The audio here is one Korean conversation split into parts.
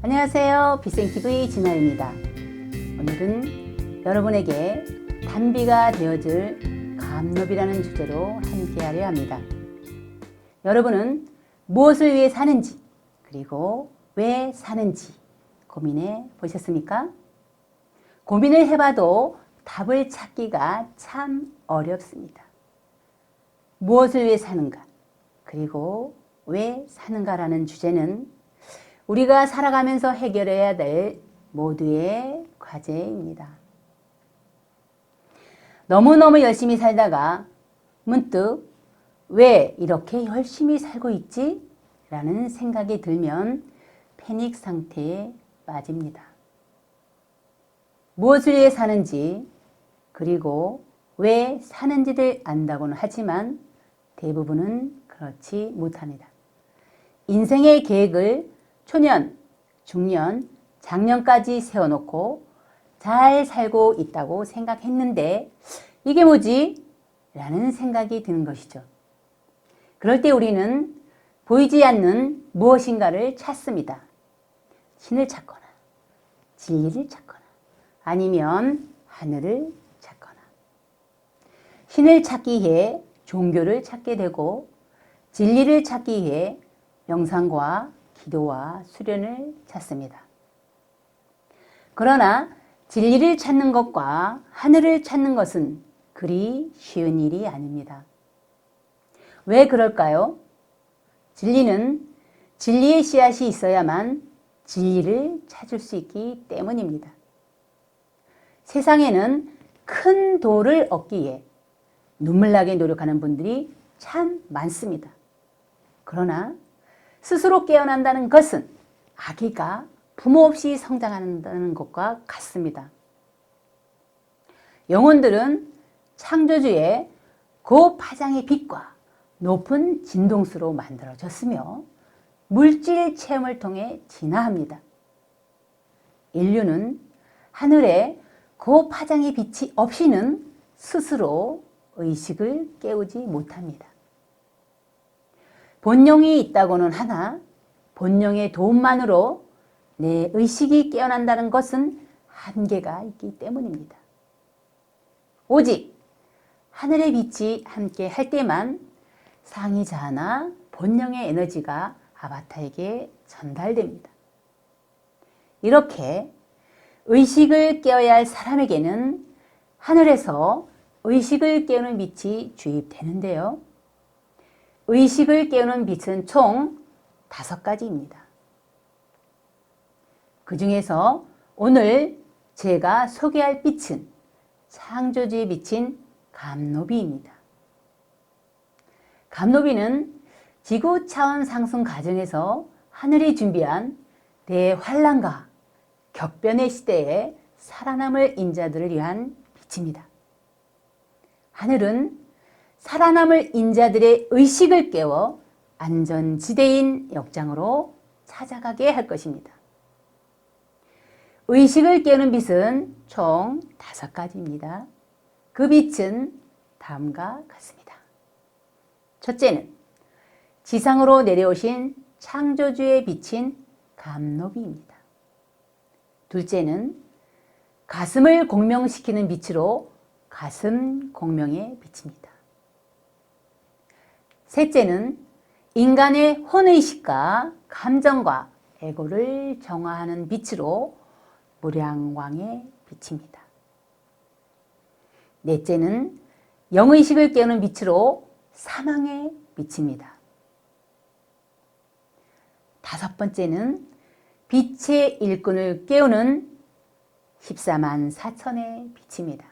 안녕하세요. 비생TV 진아입니다. 오늘은 여러분에게 단비가 되어줄 감노비라는 주제로 함께하려 합니다. 여러분은 무엇을 위해 사는지 그리고 왜 사는지 고민해 보셨습니까? 고민을 해봐도 답을 찾기가 참 어렵습니다. 무엇을 위해 사는가 그리고 왜 사는가라는 주제는 우리가 살아가면서 해결해야 될 모두의 과제입니다. 너무너무 열심히 살다가 문득 왜 이렇게 열심히 살고 있지? 라는 생각이 들면 패닉 상태에 빠집니다. 무엇을 위해 사는지 그리고 왜 사는지를 안다고는 하지만 대부분은 그렇지 못합니다. 인생의 계획을 초년, 중년, 장년까지 세워놓고 잘 살고 있다고 생각했는데 이게 뭐지? 라는 생각이 드는 것이죠. 그럴 때 우리는 보이지 않는 무엇인가를 찾습니다. 신을 찾거나 진리를 찾거나 아니면 하늘을 찾거나 신을 찾기 위해 종교를 찾게 되고 진리를 찾기 위해 명상과 기도와 수련을 찾습니다. 그러나 진리를 찾는 것과 하늘을 찾는 것은 그리 쉬운 일이 아닙니다. 왜 그럴까요? 진리는 진리의 씨앗이 있어야만 진리를 찾을 수 있기 때문입니다. 세상에는 큰 도를 얻기 위해 눈물나게 노력하는 분들이 참 많습니다. 그러나 스스로 깨어난다는 것은 아기가 부모 없이 성장한다는 것과 같습니다. 영혼들은 창조주의 고파장의 빛과 높은 진동수로 만들어졌으며 물질 체험을 통해 진화합니다. 인류는 하늘의 고파장의 빛이 없이는 스스로 의식을 깨우지 못합니다. 본령이 있다고는 하나 본령의 도움만으로 내 의식이 깨어난다는 것은 한계가 있기 때문입니다. 오직 하늘의 빛이 함께 할 때만 상이자나 본령의 에너지가 아바타에게 전달됩니다. 이렇게 의식을 깨워야 할 사람에게는 하늘에서 의식을 깨우는 빛이 주입되는데요. 의식을 깨우는 빛은 총 5가지입니다. 그 중에서 오늘 제가 소개할 빛은 창조주의 빛인 감노비입니다. 감노비는 지구 차원 상승 과정에서 하늘이 준비한 대환란과 격변의 시대에 살아남을 인자들을 위한 빛입니다. 하늘은 살아남을 인자들의 의식을 깨워 안전지대인 역장으로 찾아가게 할 것입니다. 의식을 깨우는 빛은 총 5가지입니다. 그 빛은 다음과 같습니다. 첫째는 지상으로 내려오신 창조주의 빛인 감노비입니다. 둘째는 가슴을 공명시키는 빛으로 가슴 공명의 빛입니다. 셋째는 인간의 혼의식과 감정과 에고를 정화하는 빛으로 무량광의 빛입니다. 넷째는 영의식을 깨우는 빛으로 사망의 빛입니다. 5번째는 빛의 일꾼을 깨우는 14만 4천의 빛입니다.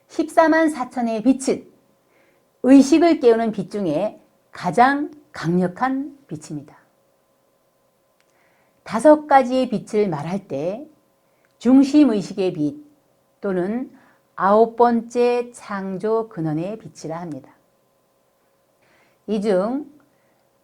14만 4천의 빛은 의식을 깨우는 빛 중에 가장 강력한 빛입니다. 5가지의 빛을 말할 때 중심의식의 빛 또는 9번째 창조 근원의 빛이라 합니다. 이 중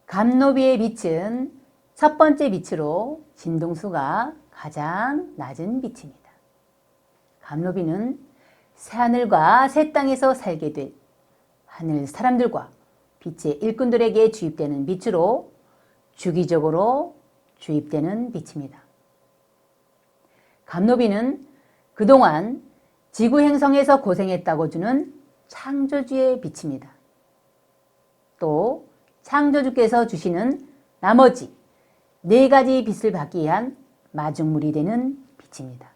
감노비의 빛은 첫 번째 빛으로 진동수가 가장 낮은 빛입니다. 감노비는 새하늘과 새 땅에서 살게 될 하늘 사람들과 빛의 일꾼들에게 주입되는 빛으로 주기적으로 주입되는 빛입니다. 감노비는 그동안 지구 행성에서 고생했다고 주는 창조주의 빛입니다. 또 창조주께서 주시는 나머지 4가지 빛을 받기 위한 마중물이 되는 빛입니다.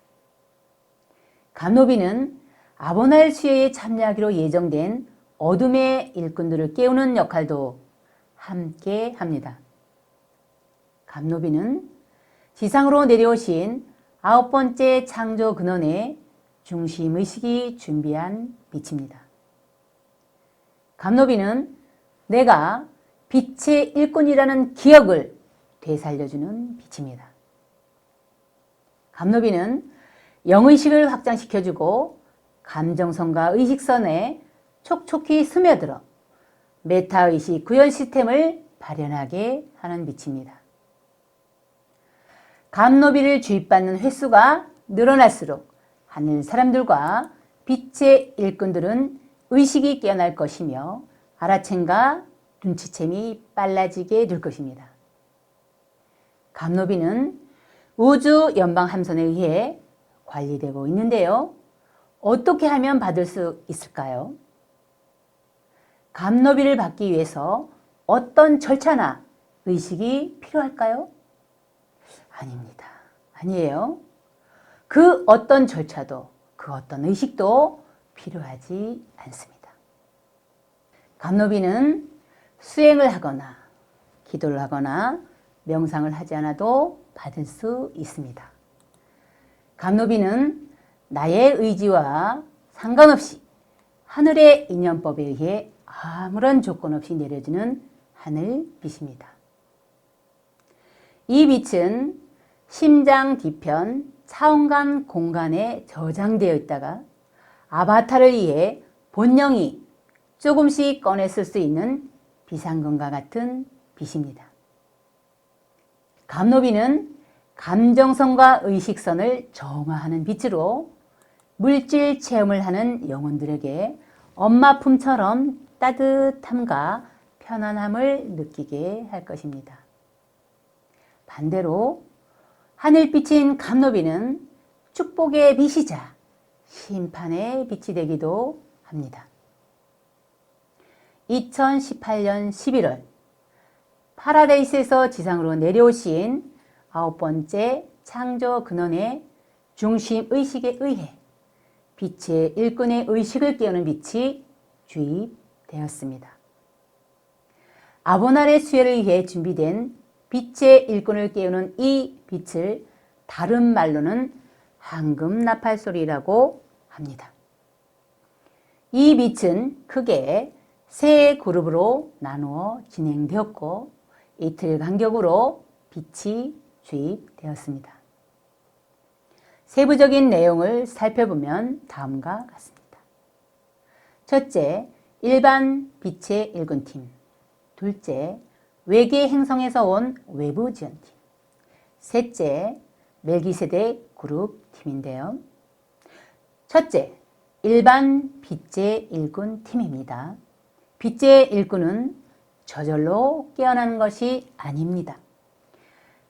감노비는 아보날 수요에 참여하기로 예정된 어둠의 일꾼들을 깨우는 역할도 함께 합니다. 감노비는 지상으로 내려오신 9번째 창조 근원의 중심의식이 준비한 빛입니다. 감노비는 내가 빛의 일꾼이라는 기억을 되살려주는 빛입니다. 감노비는 영의식을 확장시켜주고 감정선과 의식선에 촉촉히 스며들어 메타의식 구현 시스템을 발현하게 하는 빛입니다. 감노비를 주입받는 횟수가 늘어날수록 하늘 사람들과 빛의 일꾼들은 의식이 깨어날 것이며 알아챈과 눈치챔이 빨라지게 될 것입니다. 감노비는 우주 연방 함선에 의해 관리되고 있는데요. 어떻게 하면 받을 수 있을까요? 감노비를 받기 위해서 어떤 절차나 의식이 필요할까요? 아닙니다. 아니에요. 그 어떤 절차도 그 어떤 의식도 필요하지 않습니다. 감노비는 수행을 하거나 기도를 하거나 명상을 하지 않아도 받을 수 있습니다. 감노비는 나의 의지와 상관없이 하늘의 인연법에 의해 아무런 조건 없이 내려지는 하늘빛입니다. 이 빛은 심장 뒤편 차원간 공간에 저장되어 있다가 아바타를 위해 본영이 조금씩 꺼내 쓸 수 있는 비상금과 같은 빛입니다. 감노비는 감정선과 의식선을 정화하는 빛으로 물질 체험을 하는 영혼들에게 엄마 품처럼 따뜻함과 편안함을 느끼게 할 것입니다. 반대로 하늘빛인 감노비는 축복의 빛이자 심판의 빛이 되기도 합니다. 2018년 11월 파라다이스에서 지상으로 내려오신 9번째 창조 근원의 중심의식에 의해 빛의 일꾼의 의식을 깨우는 빛이 주입되었습니다. 아보날의 수혜를 위해 준비된 빛의 일꾼을 깨우는 이 빛을 다른 말로는 황금나팔소리라고 합니다. 이 빛은 크게 3그룹으로 나누어 진행되었고 이틀 간격으로 빛이 주입되었습니다. 세부적인 내용을 살펴보면 다음과 같습니다. 첫째, 일반 빛의 일꾼팀. 둘째, 외계 행성에서 온 외부 지원팀. 셋째, 멜기세덱 그룹 팀인데요. 첫째, 일반 빛의 일꾼 팀입니다. 빛의 일꾼은 저절로 깨어나는 것이 아닙니다.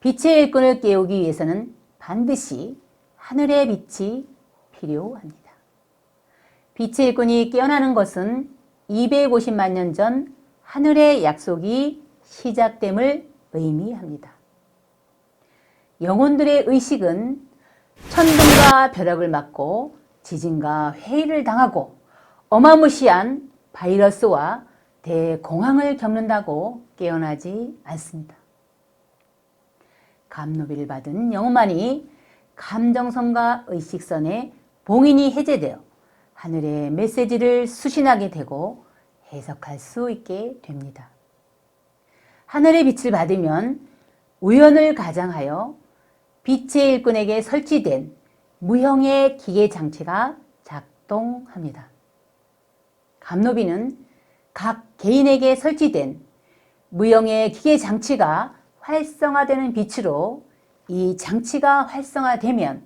빛의 일꾼을 깨우기 위해서는 반드시 하늘의 빛이 필요합니다. 빛의 일꾼이 깨어나는 것은 250만 년 전 하늘의 약속이 시작됨을 의미합니다. 영혼들의 의식은 천둥과 벼락을 맞고 지진과 회의를 당하고 어마무시한 바이러스와 대공황을 겪는다고 깨어나지 않습니다. 감노비를 받은 영혼만이 감정선과 의식선의 봉인이 해제되어 하늘의 메시지를 수신하게 되고 해석할 수 있게 됩니다. 하늘의 빛을 받으면 우연을 가장하여 빛의 일꾼에게 설치된 무형의 기계 장치가 작동합니다. 감노비는 각 개인에게 설치된 무형의 기계 장치가 활성화되는 빛으로 이 장치가 활성화되면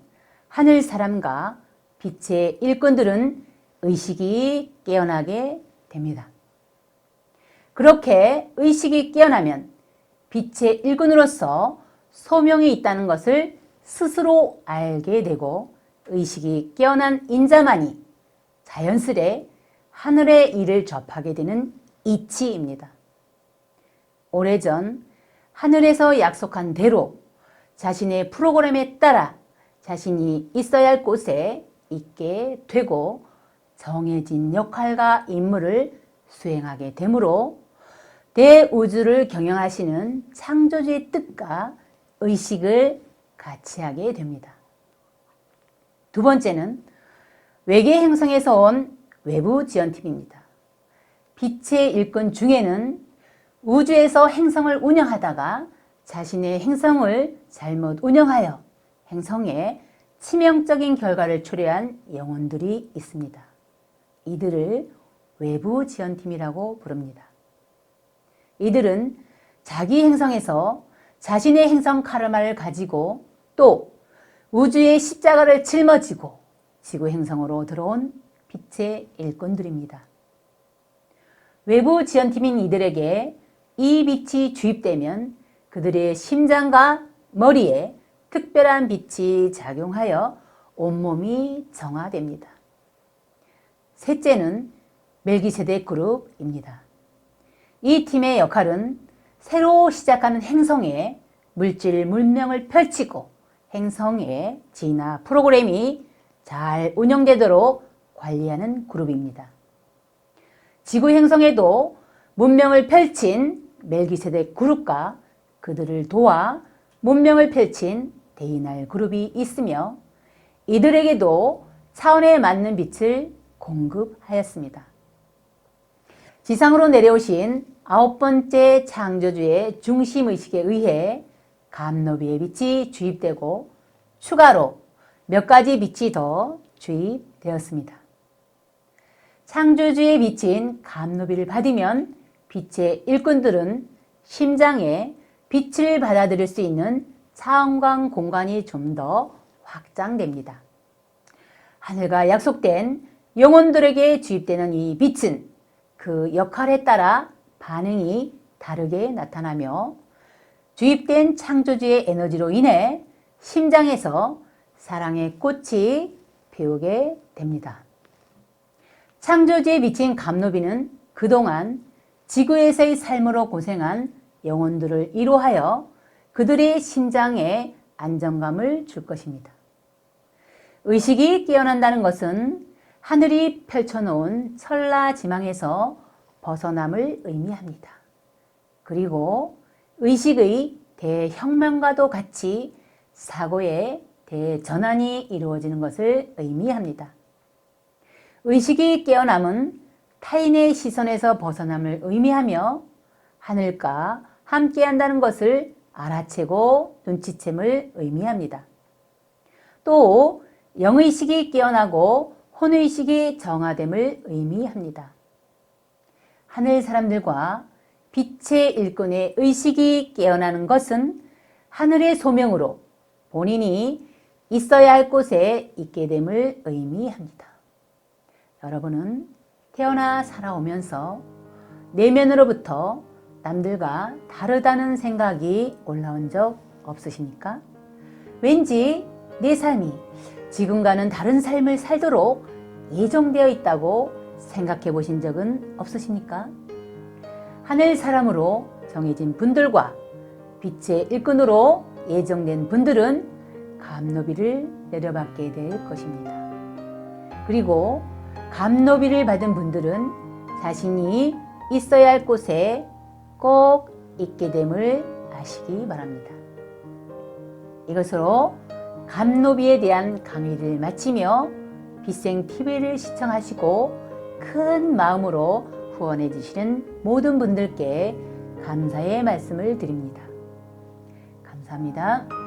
하늘 사람과 빛의 일꾼들은 의식이 깨어나게 됩니다. 그렇게 의식이 깨어나면 빛의 일꾼으로서 소명이 있다는 것을 스스로 알게 되고 의식이 깨어난 인자만이 자연스레 하늘의 일을 접하게 되는 이치입니다. 오래전 하늘에서 약속한 대로 자신의 프로그램에 따라 자신이 있어야 할 곳에 있게 되고 정해진 역할과 임무를 수행하게 되므로 대우주를 경영하시는 창조주의 뜻과 의식을 같이 하게 됩니다. 두 번째는 외계 행성에서 온 외부 지원팀입니다. 빛의 일꾼 중에는 우주에서 행성을 운영하다가 자신의 행성을 잘못 운영하여 행성에 치명적인 결과를 초래한 영혼들이 있습니다. 이들을 외부 지원팀이라고 부릅니다. 이들은 자기 행성에서 자신의 행성 카르마를 가지고 또 우주의 십자가를 짊어지고 지구 행성으로 들어온 빛의 일꾼들입니다. 외부 지원팀인 이들에게 이 빛이 주입되면 그들의 심장과 머리에 특별한 빛이 작용하여 온몸이 정화됩니다. 셋째는 멜기세덱 그룹입니다. 이 팀의 역할은 새로 시작하는 행성에 물질 문명을 펼치고 행성의 진화 프로그램이 잘 운영되도록 관리하는 그룹입니다. 지구 행성에도 문명을 펼친 멜기세덱 그룹과 그들을 도와 문명을 펼친 데이날 그룹이 있으며 이들에게도 차원에 맞는 빛을 공급하였습니다. 지상으로 내려오신 9번째 창조주의 중심의식에 의해 감노비의 빛이 주입되고 추가로 몇 가지 빛이 더 주입되었습니다. 창조주의 빛인 감노비를 받으면 빛의 일꾼들은 심장에 빛을 받아들일 수 있는 차원광 공간이 좀 더 확장됩니다. 하늘과 약속된 영혼들에게 주입되는 이 빛은 그 역할에 따라 반응이 다르게 나타나며 주입된 창조주의 에너지로 인해 심장에서 사랑의 꽃이 피우게 됩니다. 창조주의 빛인 감노비는 그동안 지구에서의 삶으로 고생한 영혼들을 위로하여 그들의 심장에 안정감을 줄 것입니다. 의식이 깨어난다는 것은 하늘이 펼쳐놓은 천라지망에서 벗어남을 의미합니다. 그리고 의식의 대혁명과도 같이 사고의 대전환이 이루어지는 것을 의미합니다. 의식이 깨어남은 타인의 시선에서 벗어남을 의미하며 하늘과 함께한다는 것을 알아채고 눈치챔을 의미합니다. 또 영의식이 깨어나고 혼의식이 정화됨을 의미합니다. 하늘 사람들과 빛의 일꾼의 의식이 깨어나는 것은 하늘의 소명으로 본인이 있어야 할 곳에 있게 됨을 의미합니다. 여러분은 태어나 살아오면서 내면으로부터 남들과 다르다는 생각이 올라온 적 없으십니까? 왠지 내 삶이 지금과는 다른 삶을 살도록 예정되어 있다고 생각해 보신 적은 없으십니까? 하늘 사람으로 정해진 분들과 빛의 일꾼으로 예정된 분들은 감노비를 내려받게 될 것입니다. 그리고 감노비를 받은 분들은 자신이 있어야 할 곳에 꼭 있게 됨을 아시기 바랍니다. 이것으로 감노비에 대한 강의를 마치며 빛생TV를 시청하시고 큰 마음으로 후원해 주시는 모든 분들께 감사의 말씀을 드립니다. 감사합니다.